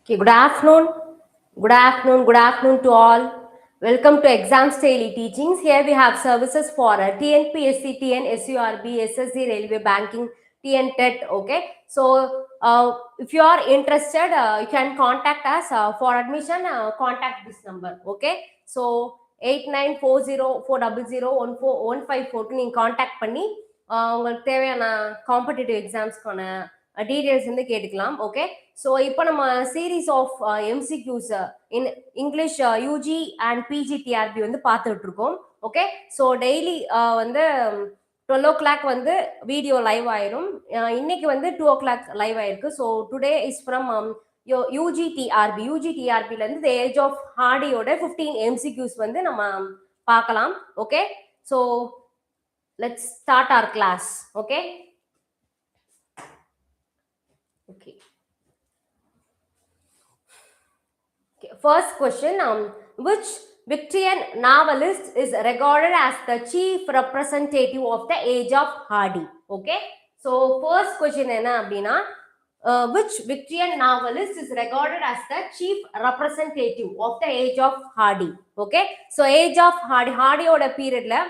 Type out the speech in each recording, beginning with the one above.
Okay, good afternoon. Good afternoon. Good afternoon to all. Welcome to Exams Daily Teachings. Here we have services for TNPSC, TNUSRB, SSC, Railway Banking, TNTET. Okay. So, if you are interested, you can contact us for admission. Contact this number. Okay. So, 894040014154 நீங்க contact பண்ணி உங்களுக்கு தேவையான competitive எக்ஸாம்ஸ்க்கான details வந்து கேட்டுக்கலாம். Okay, so இப்போ நம்ம series of MCQs in English UG and PG TRB வந்து பார்த்துட்டு இருக்கோம். ஓகே, ஸோ டெய்லி வந்து 12 o'clock வந்து வீடியோ லைவ் ஆயிரும். இன்னைக்கு வந்து 2 o'clock லைவ் ஆயிருக்கு. ஸோ டுடே இஸ் ஃப்ரம் யூஜிடிஆர்பில இருந்து தி ஏஜ் ஆஃப் ஹார்டியோட 15 எம்சிக்யூஸ் வந்து நம்ம பார்க்கலாம். Okay, so let's start our class. Okay. First question, which Victorian novelist is regarded as the chief representative of the age of Hardy? Okay, so first question enna appadina, which Victorian novelist is regarded as the chief representative of the age of Hardy? Okay, so age of Hardy oda period la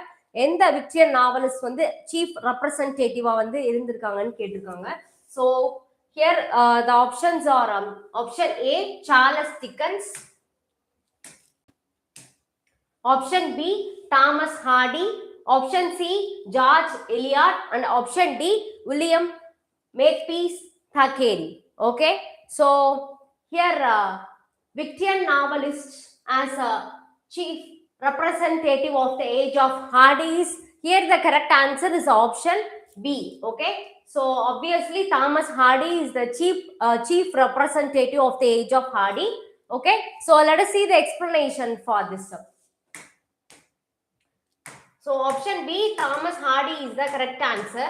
எந்த Victorian novelist வந்து chief ரெப்ரசன்டேட்டிவா வந்து இருந்திருக்காங்கன்னு கேட்டிருக்காங்க. So here the options are option A Charles Dickens, option B Thomas Hardy, option C George Eliot and option D William Makepeace Thackeray. Okay, so here Victorian novelist as a chief representative of the age of Hardy is, here the correct answer is option B. Okay, so obviously Thomas Hardy is the chief representative of the age of Hardy. Okay, so let us see the explanation for this. So option B, Thomas Hardy is the correct answer.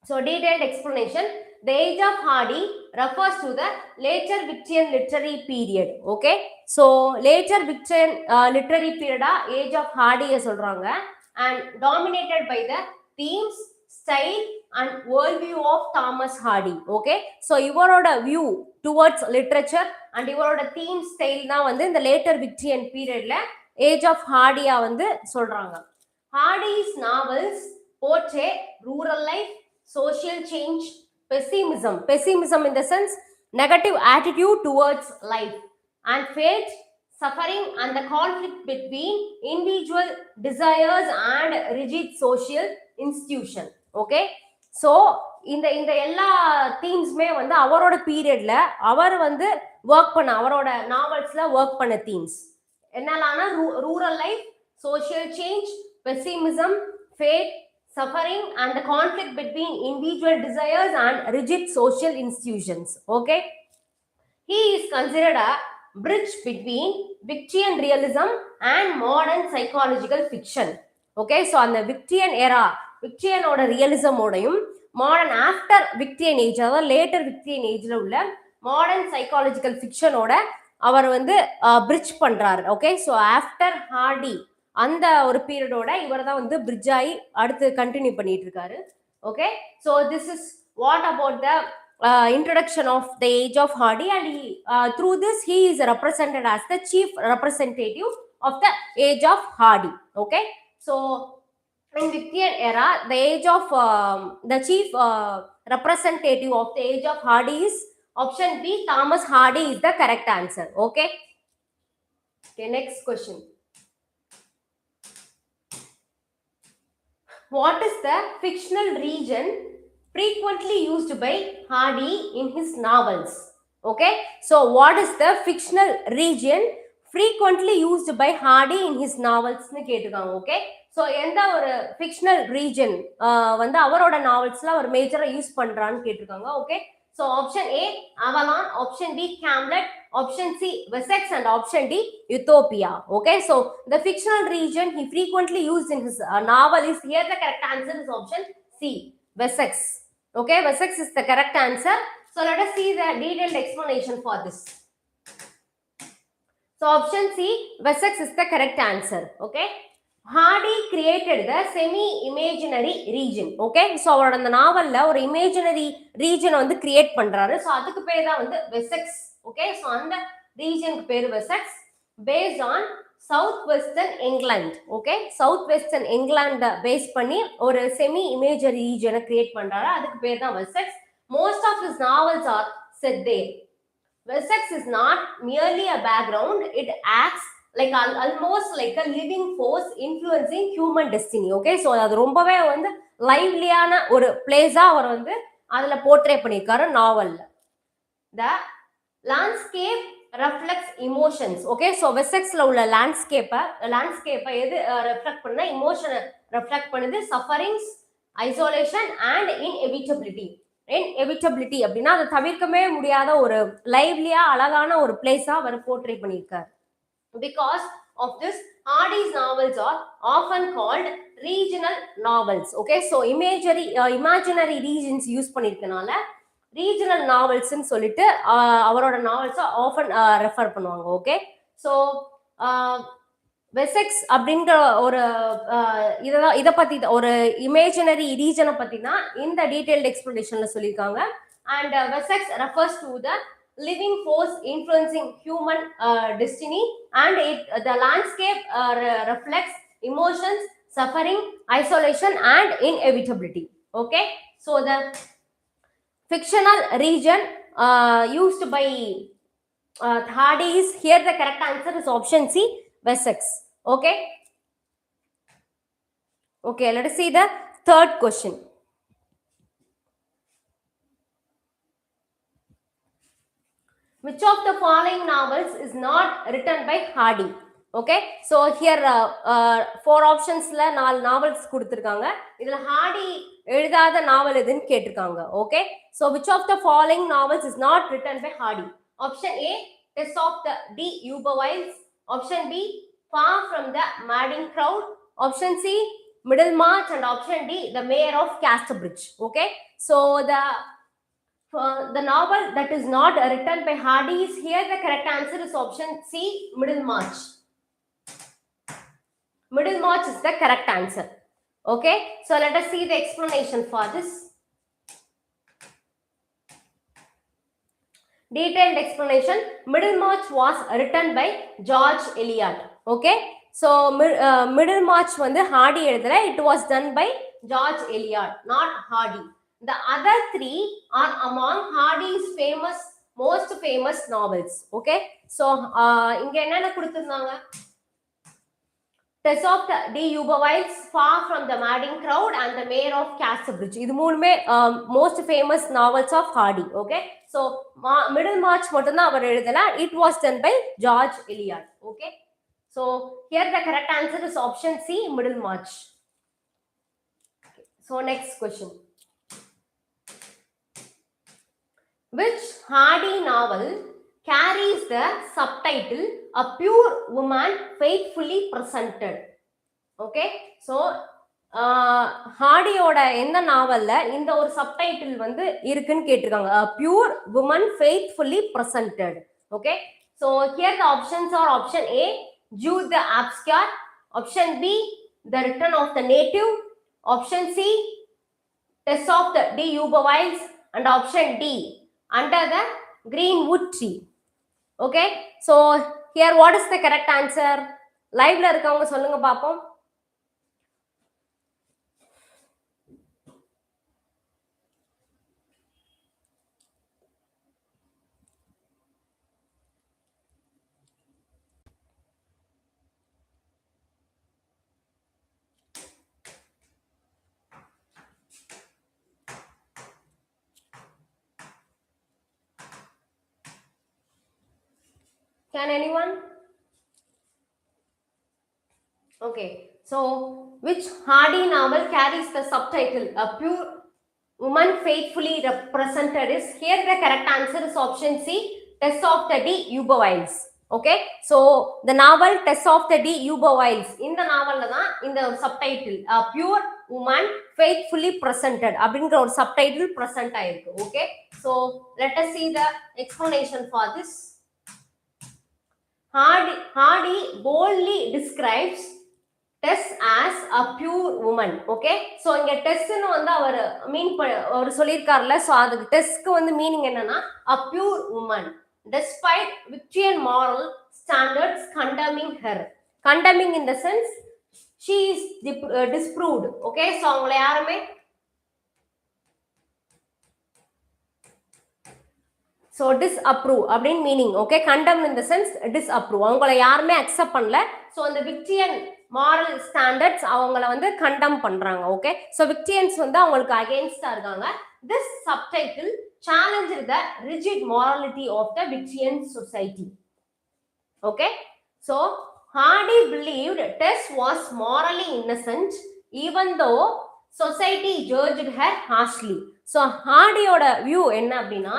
So detailed explanation. The age of Hardy refers to the later Victorian literary period. Okay, so later Victorian literary period age of Hardy சொல்றாங்க, and dominated by the themes, style and worldview of Thomas Hardy. Okay, so இவரோட view towards literature and இவரோட theme style தான் வந்து இந்த later Victorian periodல age of Hardy வந்து சொல்றாங்க. Hardy's novels portray rural life, social change, pessimism in the sense negative attitude towards life, and fate, suffering and the conflict between individual desires and rigid social institution. Okay, so இந்த எல்லா தீம்ஸ்மே வந்து அவரோட பீரியட்ல அவர் வந்து work பண்ண, அவரோட நாவல்ஸ்ல work பண்ண themes என்னன்னா rural life, social change, pessimism, fate, suffering and the conflict between individual desires and rigid social institutions. Okay, he is considered a bridge between Victorian realism and modern psychological fiction. Okay, so அந்த Victorian era, Victorian oda realism odayum modern after Victorian age, அதாவது later Victorian ageல உள்ள modern psychological fiction ஓட அவர் வந்து bridge பண்றாரு. Okay, so after Hardy அந்த ஒரு பீரியடோட இவர் தான் வந்து பிரிட்ஜ் ஆகி அடுத்து கண்டினியூ பண்ணிட்டு இருக்காரு. Okay, so this is what about the introduction of the age of Hardy, and he, through this he is represented as the chief representative of the age of Hardy. Okay, so in Victorian era the age of the chief representative of the age of Hardy is option B, Thomas Hardy is the correct answer. Okay, next question. What is the fictional region frequently used by Hardy in his novels? Okay, so what is the fictional region frequently used by Hardy in his novels னு கேட்டுக்காங்க. Okay, so எந்த ஒரு fictional region வந்து அவரோட நாவல்ஸ்ல ஒரு மேஜரா use பண்றான்னு கேட்டிருக்காங்க. Okay, so option A Avalon, option B Camlet, option C Wessex and option D Utopia. Okay, so the fictional region he frequently used in his novel is, here the correct answer is option C, Wessex. Okay, Wessex is the correct answer. So let us see the detailed explanation for this. So option C, Wessex is the correct answer. Okay, Hardy created the semi-imaginary region. Okay, so அவரோட அந்த நாவல்ல ஒரு imaginary region வந்து create பண்றாரு. So அதுக்கு பேர் தான் வந்து Wessex. okay? So அந்த region பேரு Wessex, based on southwestern England, okay? southwestern England base பண்ணி ஒரு semi imaginary region create பண்றாரு, அதுக்கு பேர் தான் Wessex. Most of his novels are set there. Wessex is not merely a background, it acts like almost like a living force influencing human destiny, okay? So அது ரொம்பவே வந்து லைவ்லியான ஒரு பிளேஸா அவர் வந்து அதுல போர்ட்ரே பண்ணிருக்காரு நாவல்ல. The landscape reflects emotions, okay? So Wessexல உள்ள landscape எது reflect பண்ணா emotion reflect பண்ணுது, sufferings, isolation and inevitability. அப்படின்னா அதை தவிர்க்கவே முடியாத ஒரு லைவ்லியா அழகான ஒரு பிளேஸா அவர் போர்ட்ரே பண்ணியிருக்காரு. Because of this, Hardy's novels are often called regional novels, okay? So imaginary regions use பண்ணிருக்கனால regional novels ன்னு சொல்லிட்டு அவரோட நாவல்ஸ் ஆஃபன் ரெஃபர் பண்ணுவாங்க, ஓகே? ஸோ வெசெக்ஸ் அப்படின்ற ஒரு இதை பத்தி ஒரு இமேஜினரி ரீஜனை பத்தி தான் இந்த டீடைல்டு எக்ஸ்பிளனேஷன்ல சொல்லியிருக்காங்க. And Wessex refers to the living force influencing human destiny, and the landscape reflects emotions, suffering, isolation and inevitability, okay? So the fictional region used by Hardy is, here the correct answer is option C, Wessex, okay? Okay, let us see the third question. Which of the following novels is not written by Hardy? Okay, so here four options la 4 novels கொடுத்திருக்காங்க. இதுல Hardy எழுதாத நாவல் எதுன்னு கேட்டிருக்காங்க, okay? So which of the following novels is not written by Hardy? Option A, Tess of the D. Uberwilds. Option B, Far from the Madding Crowd. Option C, Middlemarch. And option D, The Mayor of Casterbridge, okay? So the novel that is not written by Hardy is, here the correct answer is option C, Middlemarch. Middlemarch is the correct answer, okay? So let us see the explanation for this. Detailed explanation. Middlemarch was written by George Eliot, okay? So Middlemarch வந்து Hardy எழுதல, it was done by George Eliot, not Hardy. The other three are among Hardy's most famous novels, okay? So இங்க என்னென்ன கொடுத்திருந்தாங்க? Tess of the D. Uberwilds, Far from the Madding Crowd and The Mayor of Casterbridge. இது மூணுமே most famous novels of Hardy, okay? So Middlemarch மட்டும்தான் அவர் எழுதல, it was done by George Eliot, okay? So here the correct answer is option C, Middlemarch. So next question. Which Hardy novel carries the subtitle A Pure Woman Faithfully Presented? Okay, so ஹார்டியோட எந்த நாவல்ல இந்த ஒரு subtitle வந்து இருக்குன்னு கேட்டிருக்காங்க, A Pure Woman Faithfully Presented, okay? So here the options are option A, Jude the Abscure. Option B, The Return of the Native. Option C, Tess of the D. Uberwilds. And option D, Under the Greenwood Tree, okay? So here what is the correct answer? Live la இருக்கவங்க சொல்லுங்க பாப்போம். Can anyone? Okay, so which Hardy novel carries the subtitle A Pure Woman Faithfully Represented is, here the correct answer is option C, Tess of the D. Uberwilds, okay? So the novel Tess of the D. Uberwilds, இந்த நாவல்ல தான் இந்த subtitle A Pure Woman Faithfully Presented அப்படிங்கற ஒரு subtitle present ஆயிருக்கு, okay? So let us see the explanation for this. Hardy boldly describes Tess as a pure woman, okay? So இங்க Tess ன்னு வந்து அவர் சொல்லிருக்காருல, so அதுக்கு Tessக்கு வந்து மீனிங் என்னன்னா a pure woman, despite Victorian moral standards condemning her. Condemning in the sense she is disproved. Okay, so அவங்கள யாருமே so disapprove அப்படின்னு meaning. Okay, condemn in the sense disapprove. அவங்கள யாருமே அக்செப்ட் பண்ணல. ஸோ அந்த விக்டியன் மாரல் ஸ்டாண்டர்ட்ஸ் அவங்கள வந்து condemn பண்றாங்க. ஓகே, ஸோ விக்டியன்ஸ் வந்து அவங்களுக்கு அகேன்ஸ்டா இருக்காங்க. This subtitle challenged the rigid morality of the Victorian society. Okay, so Hardy believed Tess was morally innocent even though society judged her harshly. So ஹார்டியோட view என்ன அப்படின்னா,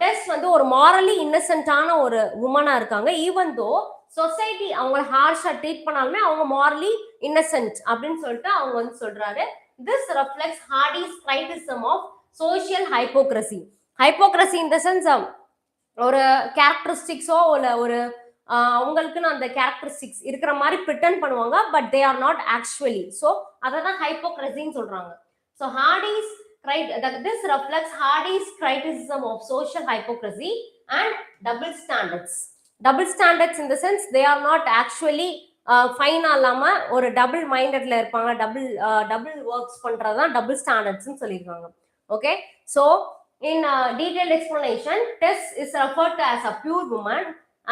டெஸ் வந்து ஒரு மாரலி இன்னசென்ட்டான ஒரு உமனா இருக்காங்க. ஈவன் தோ சொசைட்டி அவங்கள ஹார்ஷா ட்ரீட் பண்ணாலுமே அவங்க மாரலி இன்னசென்ட் அப்படின்னு சொல்லிட்டு அவங்க வந்து சொல்றாரு. This reflects Hardy's criticism of social hypocrisy. Hypocrisy in the sense ஒரு கேரக்டரிஸ்டிக்ஸோ இல்லை ஒரு அவங்களுக்குன்னு அந்த கேரக்டரிஸ்டிக்ஸ் இருக்கிற மாதிரி பிரிட்டன் பண்ணுவாங்க, but they are not actually. So அதை தான் ஹைப்போக்ரசின்னு சொல்றாங்க. So Hardy's this reflects Hardy's criticism of social hypocrisy and double standards. Double standards in the sense they are not actually fine ஆலாம ஒரு டபுள் மைண்டட்ல இருப்பாங்க. Double works பண்றதுதான் double ஸ்டாண்டர்ட்ஸ்னு சொல்லியிருக்காங்க. Okay, so in detailed explanation, Tess is referred to as a pure woman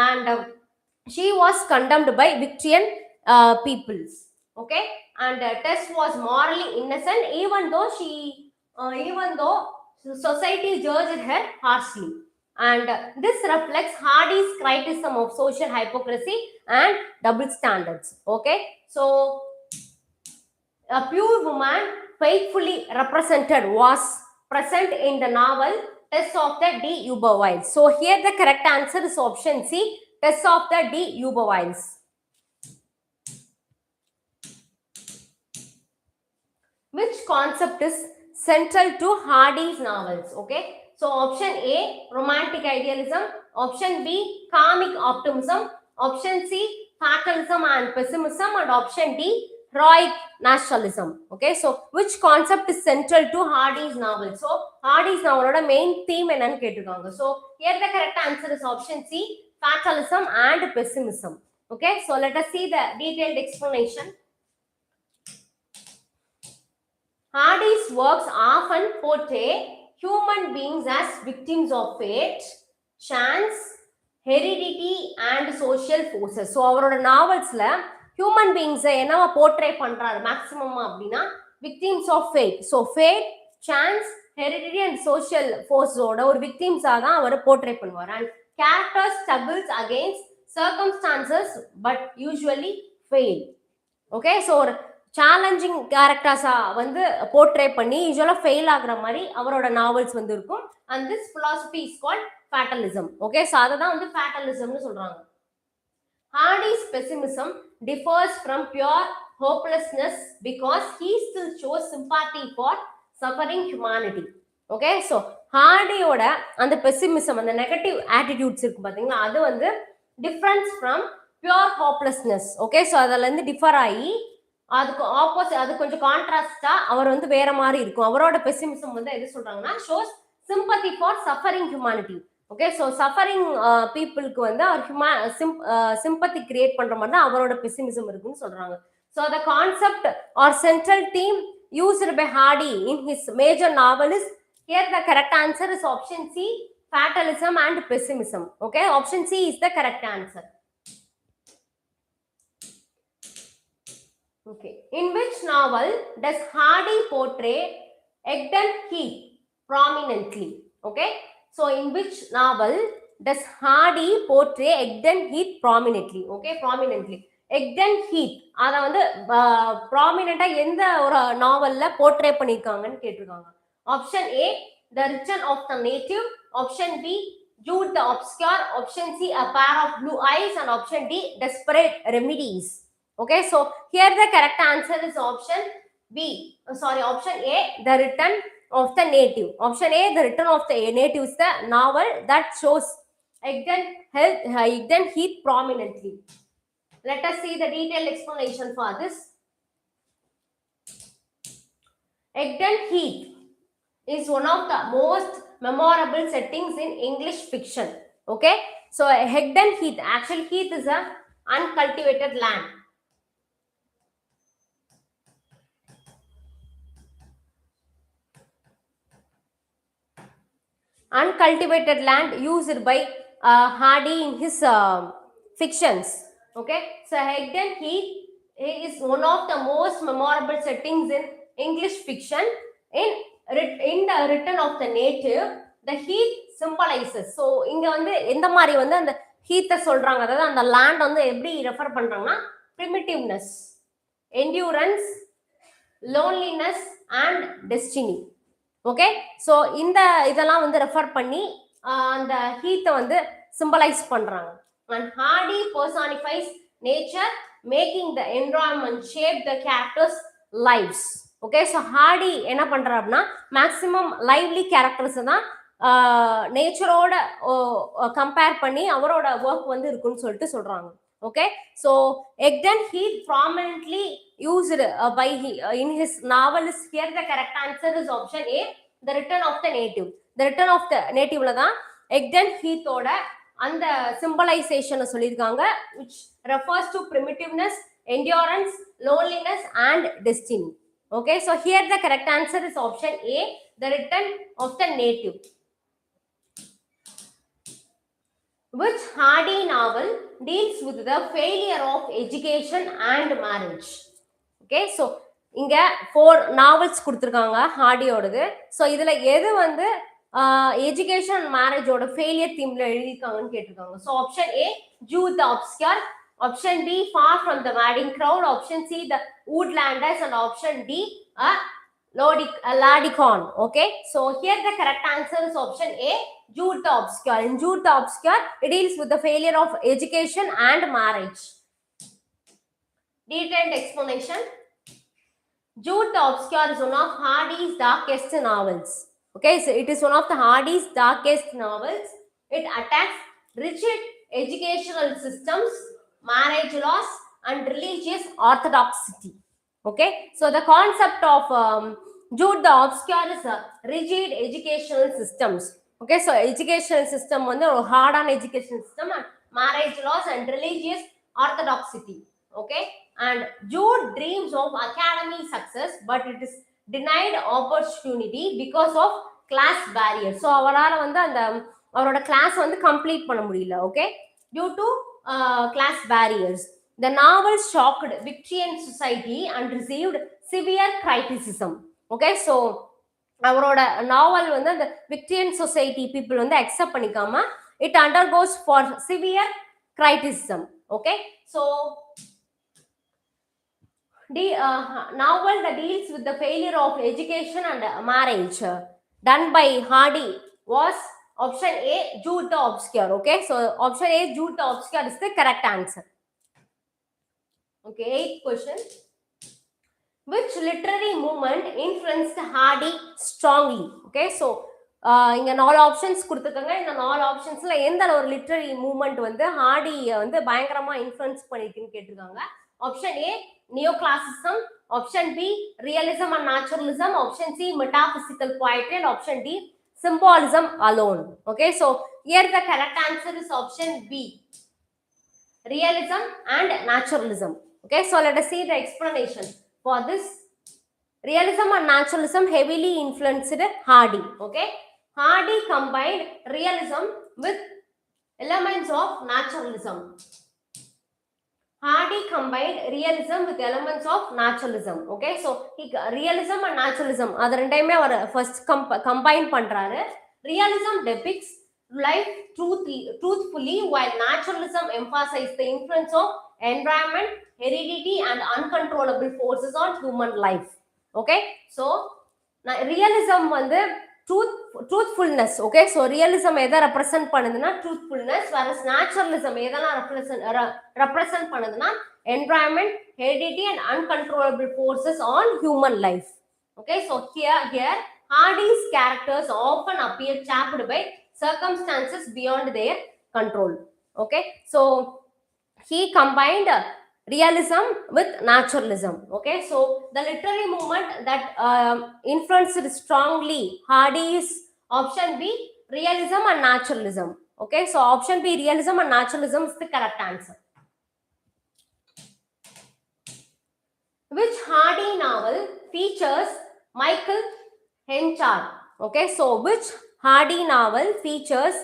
and she was condemned by Victorian peoples. Okay, and Tess was morally innocent even though society judged her harshly, and this reflects Hardy's criticism of social hypocrisy and double standards. Okay, so a pure woman faithfully represented was present in the novel Tess of the D'Urbervilles. So here the correct answer is option C, Tess of the D'Urbervilles. Which concept is central to Hardy's novels? Okay, so option A, romantic idealism. Option B, comic optimism. Option C, fatalism and pessimism. And option D, heroic nationalism. Okay, so which concept is central to Hardy's novel? So Hardy's novel main theme என்னன்னு கேட்டிருக்காங்க. So here the correct answer is option C, fatalism and pessimism. Okay, so let us see the detailed explanation. Hardy's works often portray human beings as victims of fate, chance, heredity and social forces. So அவரோட நாவல்ஸ்ல human பீயிங்ஸை என்னவா portray பண்றாரு maximum அப்படின்னா victims of fate. So fate, chance, heredity and social ஃபோர்ஸோட ஒரு விக்டிம்ஸாக தான் அவர் portray பண்ணுவார். And character struggles against circumstances but usually fail. Okay, so ஒரு சேலஞ்சிங் கேரக்டர்ஸா வந்து போர்ட்ரே பண்ணி யூஸ்வலா ஃபெயில் ஆகுற மாதிரி அவரோட நாவல்ஸ் வந்து இருக்கும். And this philosophy is called fatalism. Okay, so அதை தான் வந்து ஃபேட்டலிசம்னு சொல்றாங்க. Hardy's pessimism differs from pure hopelessness because he still shows sympathy for suffering humanity. Okay, so ஹார்டியோட அந்த பெசிமிசம், அந்த நெகட்டிவ் ஆட்டிடியூட்ஸ் இருக்கு பாத்தீங்களா, அது வந்து difference from pure hopelessness. Okay, so அதுல இருந்து டிஃபர் ஆகி அதுக்கு ஆப்போசிட், அது கொஞ்சம் கான்ட்ராஸ்டா அவர் வந்து வேற மாதிரி இருக்கும். அவரோட பெசிமிசம் வந்து எது சொல்றாங்கன்னா shows sympathy for suffering humanity. Okay, so suffering பீப்புளுக்கு வந்து அவர் சிம்பத்தி கிரியேட் பண்ற மாதிரி தான் அவரோட பெசிமிசம் இருக்குன்னு சொல்றாங்க. So the concept or central theme used by Hardy in his major novel is, here the correct answer is option C, fatalism and pessimism. Okay, option C is the correct answer. Okay, in which novel does Hardy portray Egdon Heath prominently? Okay, so in which novel does Hardy portray Egdon Heath prominently? Okay, prominently. Egdon Heath அத வந்து ப்ராமினெண்டா எந்த ஒரு நாவல்ல portray பண்ணிருக்காங்கன்னு கேட்டிருக்காங்க. Option A, The Return of the Native. Option B, Jude the Obscure. Option C, A Pair of Blue Eyes. And option D, Desperate Remedies. Okay, so here the correct answer is option B. Option A, The Return of the Native. Option A, The Return of the Native is the novel that shows Egdon Heath prominently. Let us see the detailed explanation for this. Egdon Heath is one of the most memorable settings in English fiction. Okay, so Hegden heath, actually heath is a uncultivated land. Uncultivated land used by Hardy in his fictions. Okay, so Hegden heath is one of the most memorable settings in English fiction. In the return of the native, the heath symbolizes. So இங்க வந்து எந்த மாதிரி வந்து அந்த ஹீத்தை சொல்றாங்க, அதாவது அந்த land வந்து எப்படி ரெஃபர் பண்றாங்கன்னா primitiveness, endurance, loneliness and destiny. Okay, so இந்த இதெல்லாம் வந்து ரெஃபர் பண்ணி அந்த ஹீத்தை வந்து சிம்பலைஸ் பண்றாங்க. And Hardy personifies nature, making the environment shape the characters lives. Okay, so Hardy என்ன பண்றாரு அப்படின்னா மேக்சிமம் லைவ்லி கேரக்டர்ஸ் தான் நேச்சரோட கம்பேர் பண்ணி அவரோட ஒர்க் வந்து இருக்குன்னு சொல்லிட்டு சொல்றாங்க. Okay, so Egdon Heath prominently used by in his novel is here. The correct answer is option A, the return of the native. The return of the native la dhaan Egdon Heath oda and the symbolization solirukanga, which refers to primitiveness, endurance, loneliness and destiny. Okay, so here the correct answer is option A, the return of the native. Which Hardy novel deals with the failure of education and marriage? Okay, so இங்க 4 novels கொடுத்திருக்காங்க ஹார்டியோடது. So இதுல எது வந்து education மேரேஜோட failure தீம்ல எழுதியிருக்காங்கன்னு கேட்டிருக்காங்க. So option A Jude the Obscure, option B Far from the Madding Crowd, option C The Woodlanders and option D Laudicon. Okay, so here the correct answer is option A, Jude the Obscure. In Jude the Obscure, it deals with the failure of education and marriage. Detailed explanation. Jude the Obscure is one of Hardy's darkest novels. Okay, so it is one of the Hardy's darkest novels. It attacks rigid educational systems, marriage laws, and religious orthodoxy. Okay, so the concept of Jude the Obscure is a rigid educational systems. Okay, so educational system வந்து ஒரு ஹார்டான education system, and marriage laws and religious orthodoxy. Okay, and Jude dreams of academy success, but it is denied opportunity because of class barriers. So அவரால வந்து அந்த அவரோட class வந்து complete பண்ண முடியல. Okay, due to class barriers. The novel shocked Victorian society and received severe criticism. Okay, so அவரோட நாவல் வந்து அந்த விக்டோரியன் சொசைட்டி பீப்புள் வந்து accept பண்ணிக்காம it undergoes for severe criticism. Okay, so the novel that deals with the failure of education and marriage done by Hardy was option A, Jude the Obscure. Okay, so option A, Jude the Obscure is the correct answer. Okay, 8th question. Which literary movement influenced Hardy strongly? Okay, so இங்க 4 options கொடுத்துருக்காங்க. இந்த 4 ஆப்ஷன்ஸ்ல எந்த ஒரு literary movement வந்து ஹார்டியை வந்து பயங்கரமா influence பண்ணிருக்குன்னு கேட்டிருக்காங்க. Option A neo classicism, option B realism and naturalism, option C metaphysical poetry, and option D symbolism alone. Okay, so here the correct answer is option B, realism and naturalism. Okay, so let us see the explanation for this. Realism and naturalism heavily influenced Hardy. Okay, Hardy combined realism with elements of naturalism. Hardy combined realism with elements of naturalism. Okay, so realism and naturalism அது ரெண்டையுமே அவர் first combine பண்றாரு. Realism depicts life truthfully, while naturalism emphasizes the influence of environment, heredity and uncontrollable forces on human life. Okay, so realism வந்து truthfulness. Okay, so realism எதை represent பண்ணுதுன்னா truthfulness, whereas naturalism எதெல்லாம் represent பண்ணுதுன்னா environment, heredity and uncontrollable forces on human life. Okay, so here Hardy's characters often appear trapped by circumstances beyond their control. Okay, so he combined realism with naturalism. Okay, so the literary movement that influenced strongly Hardy is option B, realism and naturalism. Okay, so option B, realism and naturalism is the correct answer. Which Hardy novel features Michael Henchard? Okay, so which Hardy novel features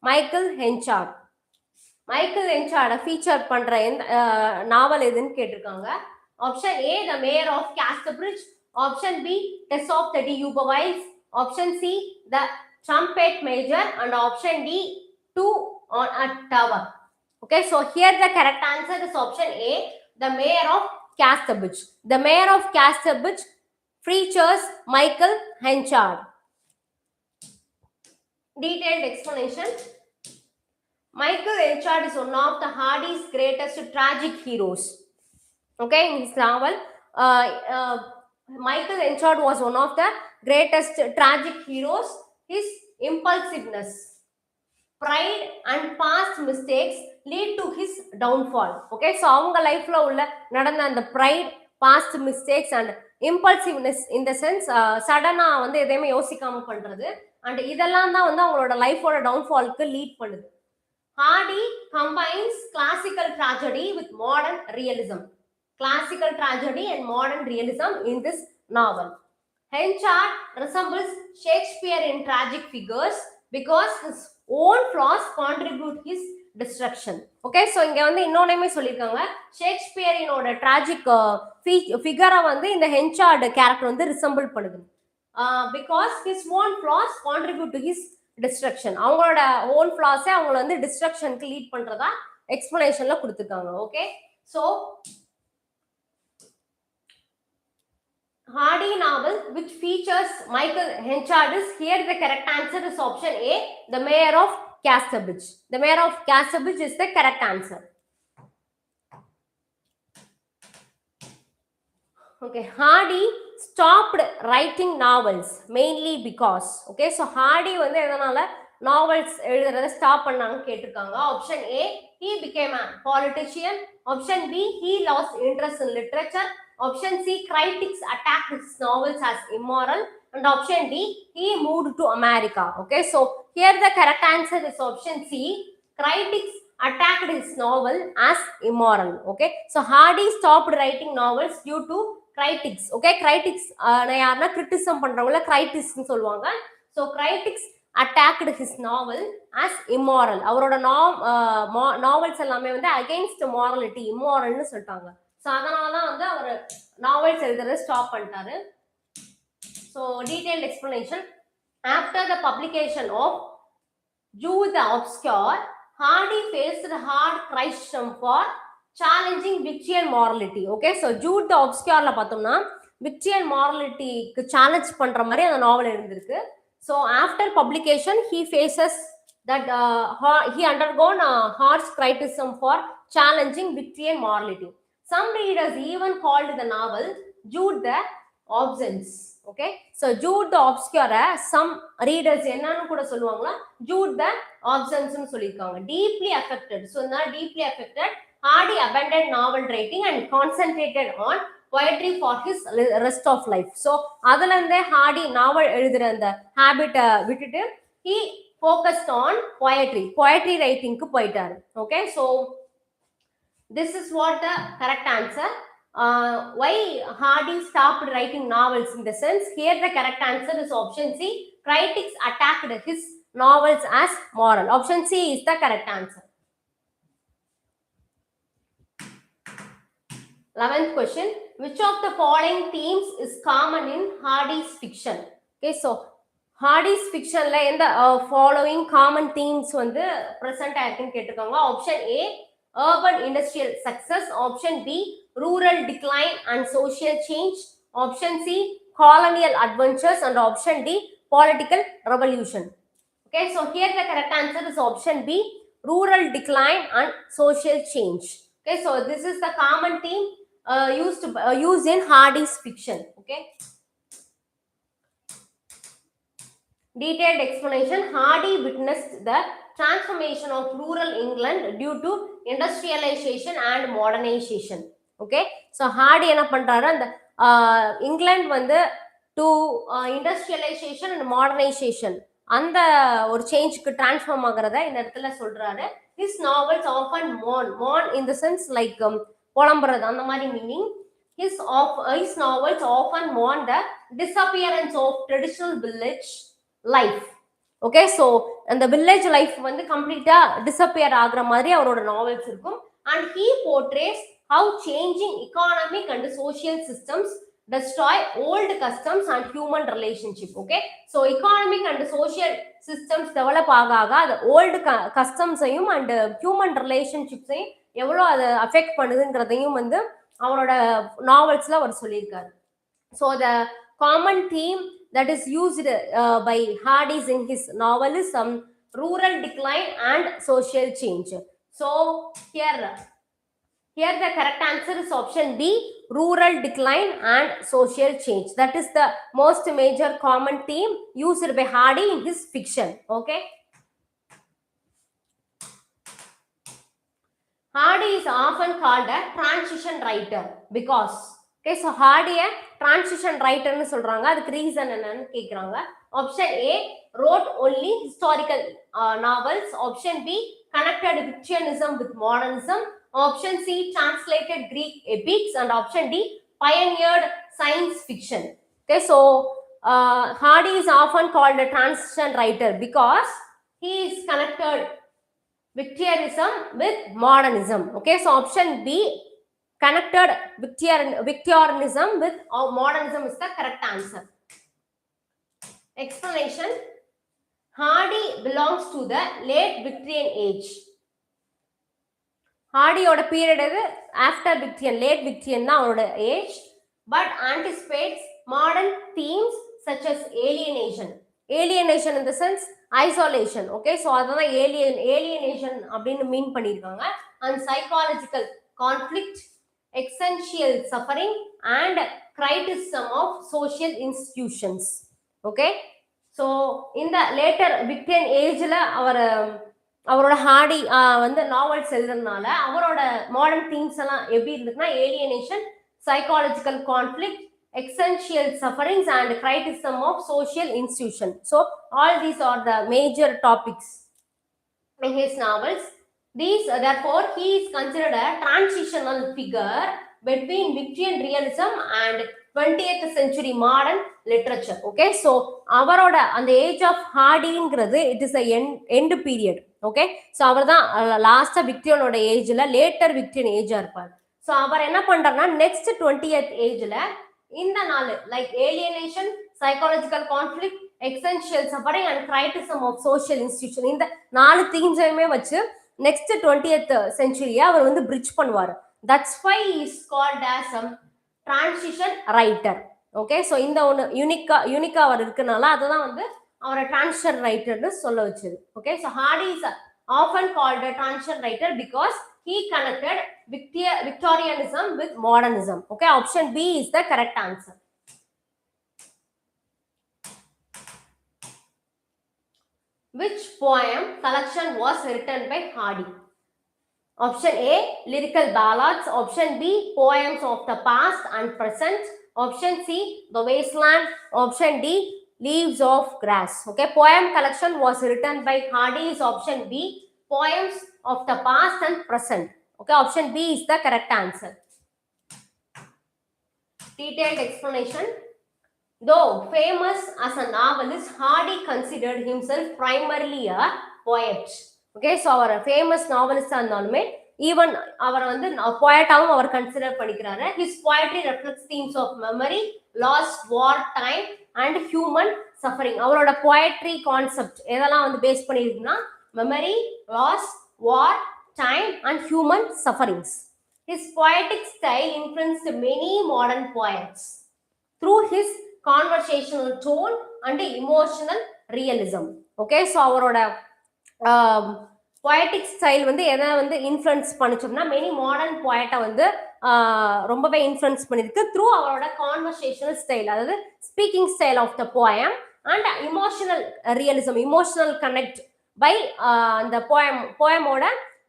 Michael Henchard? Michael Henchard feature பண்ற நாவல் எதுன்னு கேட்டிருக்காங்க. Option A, The Mayor of Casterbridge. Option B, Tess of the Uberwise. Option C, The Trumpet Major. And option D, Two on a Tower. Okay, so here the correct answer is option A, The Mayor of Casterbridge. The Mayor of Casterbridge features Michael Henchard. Detailed explanation. Michael Henchard is one of the Hardy's greatest tragic heroes. Okay, in his novel, Michael Henchard was one of the greatest tragic heroes. His impulsiveness, pride and past mistakes lead to his downfall. Okay, so avanga life la ulla nadanda and pride, past mistakes and impulsiveness, in the sense sudden வந்து எதையுமே யோசிக்காம பண்றது, and இதெல்லாம் தான் வந்து அவங்களோட லைஃபோட டவுன்ஃபால்க்கு lead பண்ணுது. Hardy combines classical tragedy with modern realism. Classical tragedy and modern realism in this novel. Henchard resembles Shakespeare in tragic figures because his own flaws contribute his destruction. Okay, so இங்க வந்து இன்னொன்னே சொல்லிருக்காங்க, ஷேக்ஸ்பியரினோட tragic figure வந்து இந்த Henchard character வந்து resemble பண்ணுது. Because his own flaws contribute to his destruction. அவங்களோட own flaws அவங்கள வந்து destructionக்கு லீட் பண்றதா எக்ஸ்பிளனேஷன்ல கொடுத்திருக்காங்க. Okay, so Hardy novel which features Michael Henchard is, here the correct answer is option A, The Mayor of Casterbridge. The Mayor of Casterbridge is the correct answer. Okay, Hardy stopped writing novels mainly because, okay, so Hardy வந்து எதனால novels எழுதுறத stop பண்ணாங்க கேட்டிருக்காங்க. Option A, he became a politician. Option B, he lost interest in literature. Option C, critics attacked his novels as immoral. And option D, he moved to America. Okay, so here the correct answer is option C, critics attacked his novel as immoral. Okay, so Hardy stopped writing novels due to critics. Okay, critics யாருன்னா criticism பண்றவங்கள critics னு சொல்லுவாங்க. So critics attacked his novel as immoral. அவரோட novels எல்லாமே வந்து against morality, immoral னு சொல்லிட்டாங்க. So அதனால தான் வந்து அவர் நாவல்ஸ் எழுதுறத ஸ்டாப் பண்ணிட்டாரு. So detailed explanation. After the publication of Jude the Obscure, Hardy faced hard criticism for challenging Victorian morality. Okay, so Jude the Obscure ல பார்த்தோம்னா Victorian morality க்கு challenge பண்ற மாதிரி அந்த நாவல் இருந்திருக்கு. So after publication he faces that he undergone harsh criticism for challenging Victorian morality. Some readers even called the novel Jude the Obscene. Okay, so Jude the Obscure some readers என்னன்னு கூட சொல்லுவாங்களா, Jude the Obscene னு சொல்லிருக்காங்க. Deeply affected, so not deeply affected, Hardy abandoned novel writing and concentrated on poetry for his rest of life. So அதுல இருந்தே Hardy நாவல் எழுதுற அந்த ஹாபிட்டை விட்டுட்டு he focused on poetry writing க்கு போயிட்டாரு. Okay, so this is what the correct answer. Why Hardy stopped writing novels, in the sense here the correct answer is option C, critics attacked his novels as moral. Option C is the correct answer. 11th question, which of the following themes is common in Hardy's fiction? Okay, so Hardy's fiction la in the following common themes வந்து present ஆயிருக்குன்னு கேட்டிருக்காங்க. Option A, urban industrial success. Option B, rural decline and social change. Option C, colonial adventures. And option D, political revolution. Okay, so here the correct answer is option B, rural decline and social change. Okay, so this is the common theme used in Hardy's fiction. Okay, detailed explanation. Hardy witnessed the transformation of rural England due to industrialization and modernization. Okay, so Hardy என்ன பண்றாரு, அந்த இங்கிலாந்து வந்து to industrialization and modernization, அந்த ஒரு சேஞ்சுக்கு transform ஆகிறத இந்த இடத்துல சொல்றாரு. His novels often mourn in the sense like புலம்புறது அந்த மாதிரி meaning. His novels often mourn the disappearance of traditional village life. Okay, so அந்த வில்லேஜ் லைஃப் வந்து கம்ப்ளீட்டா டிஸப்பியர் ஆகுற மாதிரி அவரோட நாவல்ஸ் இருக்கும். And he portrays how changing economic and social systems destroy old customs and human relationship. Okay, so economic and social systems develop ஆக அது old customs ஐயும் and human relationships ஐயும் எவ்வளோ அதை அஃபெக்ட் பண்ணுதுங்கிறதையும் வந்து அவரோட நாவல்ஸ்ல அவர் சொல்லியிருக்காரு. So the common theme that is used by Hardy in his novel is rural decline and social change. So here the correct answer is option B, rural decline and social change. That is the most major common theme used by Hardy in his fiction. Okay, Hardy is often called a transition writer because, okay, so Hardy a transition writer nu சொல்றாங்க. அதுக்கு reason என்னன்னு கேக்குறாங்க. Option A, wrote only historical novels. Option B, connected fictionism with modernism. Option C, translated Greek epics. And option D, pioneered science fiction. Okay, so Hardy is often called a transition writer because he is connected Victorianism with modernism. Okay, so option B, connected Victorianism with modernism is the correct answer. Explanation: Hardy belongs to the late Victorian age. ஹார்டியோட period எது? After Victorian, late Victorian தான் அவரோட age. But anticipates modern themes such as alienation. Alienation in the sense isolation. Okay, so அதான் alienation அப்படின்னு mean பண்ணியிருக்காங்க. And psychological conflict, existential suffering and criticism of social institutions. Okay, so இந்த later Victorian ஏஜில் அவரோட Hardy வந்து novels எழுதுறதுனால அவரோட modern themes எல்லாம் எப்படி இருந்துக்குன்னா alienation, psychological conflict, existential sufferings and criticism of social institution. So all these are the major topics in his novels. Therefore he is considered a transitional figure between Victorian realism and 20th century modern literature. Okay, so அவரோட அந்த age of ஹார்டிங்கிறது it is end period. Okay, so அவர் தான் லாஸ்டா விக்டிரியனோட ஏஜ்ல later விக்டிரியன் ஏஜா இருப்பார். So அவர் என்ன பண்றாருன்னா நெக்ஸ்ட் 20th ஏஜ்ல இந்த நாலு like alienation, psychological conflict, existential suffering and criticism of social institution, இந்த 4 தீம்ஸையுமே வச்சு நெக்ஸ்ட் 20th செஞ்சுரியை அவர் வந்து பிரிட்ஜ் பண்ணுவார். That's why is called as transition writer. Okay, so இந்த ஒன்று யூனிக்கா அவர் இருக்கனால அதை தான் வந்து அவரை டிரான்சிஷன் ரைட்டர்னு சொல்ல வச்சது. Okay, so Hardy is often called a transition writer because he connected Victorianism with modernism. Okay, option B is the correct answer. Which poem collection was written by Hardy? Option A, lyrical ballads. Option B, poems of the past and present. Option C, The Wasteland. Option D, Leaves of Grass. Okay, poem collection was written by Hardy is option B, poems of the past and present. Okay, option B is the correct answer. Detailed explanation. Though famous as a novelist, Hardy considered himself primarily a poet. Okay, so our famous novelist இருந்தாலுமே even அவர் வந்து போயட்டாவும் அவர் consider பண்ணிக்கிறாரு. His poetry reflects themes of memory, loss, war, time and human suffering. அவரோட poetry concept எதெல்லாம் வந்து base பண்ணிருக்குன்னா memory, loss, war, time and human sufferings. His poetic style influenced many modern poets through his conversational tone and emotional realism. Okay, so அவரோட poetic style வந்து எதை வந்து influence பண்ணிச்சோம்னா many modern போயட்டை வந்து ரொம்பவே இன்ஃப்ளூயன்ஸ் பண்ணிருக்கு த்ரூ அவரோட கான்வர்சேஷனல் ஸ்டைல், அதாவது speaking style of the poem and emotional realism, emotional connect by அந்த போயமோட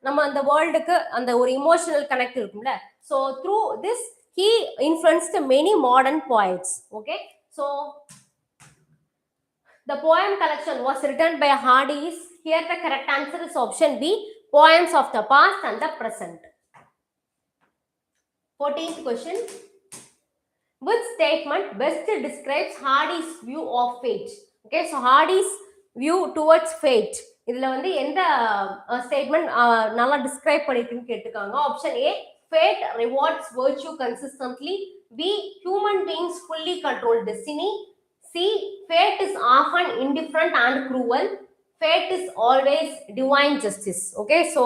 நம்ம அந்த வேர்ல்டுக்கு அந்த ஒரு இமோஷனல் கனெக்ட் இருக்கும்ல. So through this he influenced many modern poets. Okay, so the poem collection was written by Hardy. Here the correct answer is option B, poems of the past and the present. 14th question. Which statement best describes Hardy's view of fate? Okay, so Hardy's view towards fate. இதுல வந்து எந்த statement நல்லா describe பண்ணிருக்குன்னு கேட்டுக்காங்க. Option A, fate rewards virtue consistently. B, human beings fully control destiny. C, fate is often indifferent and cruel. Fate is always divine justice. Okay, so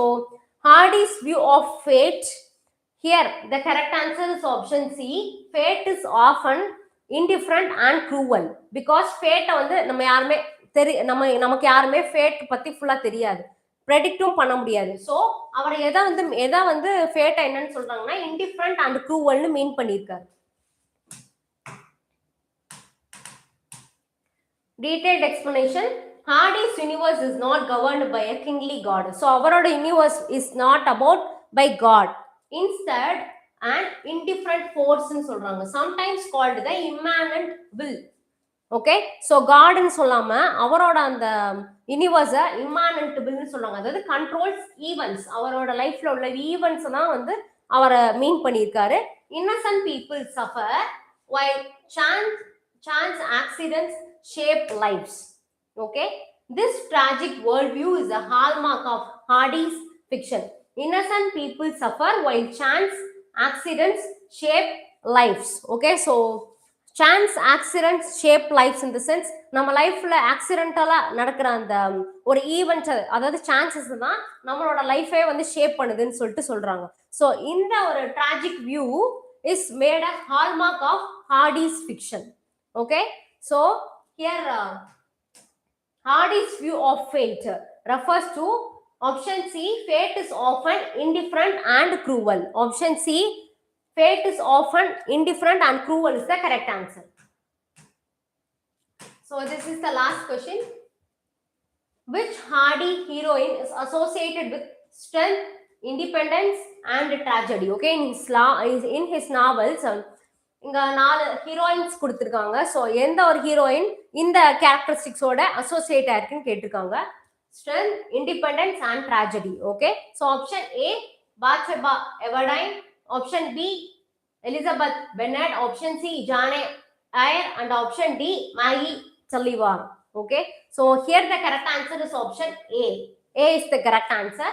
Hardy's view of fate, here the correct answer is option C, fate is often indifferent and cruel. Because fate வந்து நம்ம யாருமே நமக்கு யாருமே fat பத்தி ஃபுல்லா தெரியாது, ப்ரெடிக்டும் பண்ண முடியாது. ஸோ அவர் எதை வந்து ஃபேட்டை என்னன்னு சொல்றாங்கன்னா இன்டிஃபரண்ட் அண்ட் க்ரூவல்னு மீன் பண்ணியிருக்காரு. Detailed explanation. Hardy's universe is not governed by a kingly god. So அவரோட universe is not about by God. Instead an indifferent force ன்னு சொல்றாங்க. Sometimes called the immanent will. Okay, so காட்னு சொல்லாம அவரோட அந்த யூனிவர்ஸை இம்மானன்டபிள்னு சொல்றாங்க. அதாவது கண்ட்ரோல்ஸ் ஈவெண்ட்ஸ், அவரோட லைஃப்ல உள்ள ஈவெண்ட்ஸ் தான் வந்து அவரை மீன் பண்ணியிருக்காரு. Innocent people suffer while chance accidents shape lifes. Okay, this tragic world view is a hallmark of Hardy's fiction. Innocent people suffer while chance accidents shape lives. Okay, so chance accidents shape lives in the sense நம்ம லைஃப்ல ஆக்சிடென்டலா நடக்கிற அந்த ஒரு event, அதாவது chances தான் நம்மளோட லைஃபே வந்து ஷேப் பண்ணுதுன்னு சொல்லிட்டு சொல்றாங்க. ஸோ இந்த ஒரு tragic view is made a hallmark of Hardy's fiction. Okay, so here Hardy's view of fate refers to option C, fate is often indifferent and cruel. Option C, fate is often indifferent and cruel is the correct answer. So this is the last question. Which Hardy heroine is associated with strength, independence and tragedy? Okay, in his novels இங்க 4 heroines கொடுத்திருக்காங்க. So எந்த ஒரு heroine இந்த கேரக்டரிஸ்டிக்ஸோட associate ஆயிருக்குன்னு கேட்டிருக்காங்க. strength, independence and tragedy. Okay, so option A, Bathsheba Everdeen. Option B, Elizabeth Bennet. Option C, Jane Eyre. And option D, Maggie Sullivan. Okay, so here the correct answer is option A. A is the correct answer.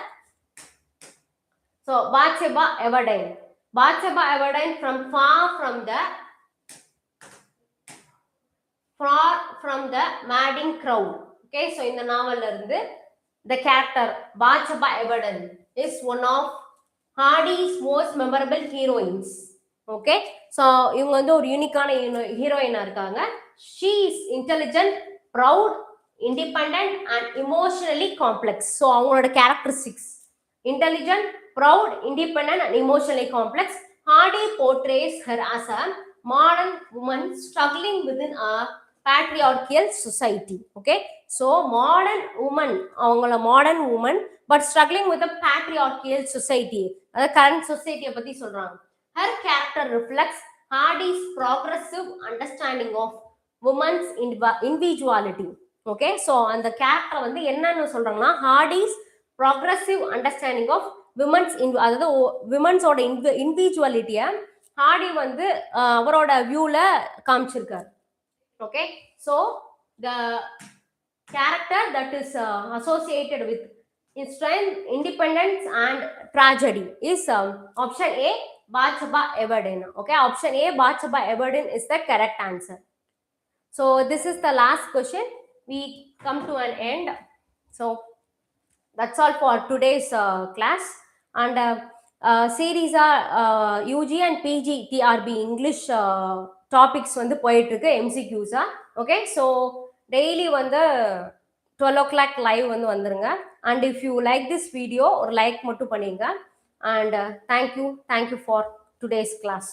So Bathsheba Everdeen. Bathsheba Everdeen from the madding crowd. Okay, so in the novel irundhu the character Bathsheba Everdeen is one of Hardy's most memorable heroines. Okay, so இவங்க வந்து ஒரு யூனிக்கான ஹீரோயினா இருக்காங்க. She is intelligent, proud, independent and emotionally complex. So அவங்களோட characteristics intelligent, proud, independent and emotionally complex. Hardy portrays her as a modern woman struggling within a patriarchal society. Okay, so modern woman but struggling with a patriarchal society. Current society பத்தி சொல்றாங்க. Her character reflects Hardy's progressive understanding of women's individuality. Okay, so அந்த character வந்து என்னன்னு சொல்றாங்கன்னா Hardy's progressive understanding of women's அதாவது விமன்ஸோட இண்டிவிஜுவாலிட்டியை Hardy வந்து அவரோட வியூல காமிச்சிருக்காரு. Okay, so the character that is associated with strength, independence and tragedy is option A, Bathsheba Everdeen. Okay, option A, Bathsheba Everdeen is the correct answer. So this is the last question. We come to an end. So that's all for today's class. And series are UG and PG TRB English topics வந்து போயிட்டு இருக்கு எம்சிக்யூஸா. Okay, so daily வந்து 12 o'clock live வந்து வந்துருங்க. And if you like this video ஒரு like மட்டும் பண்ணிங்க. And thank you for today's class.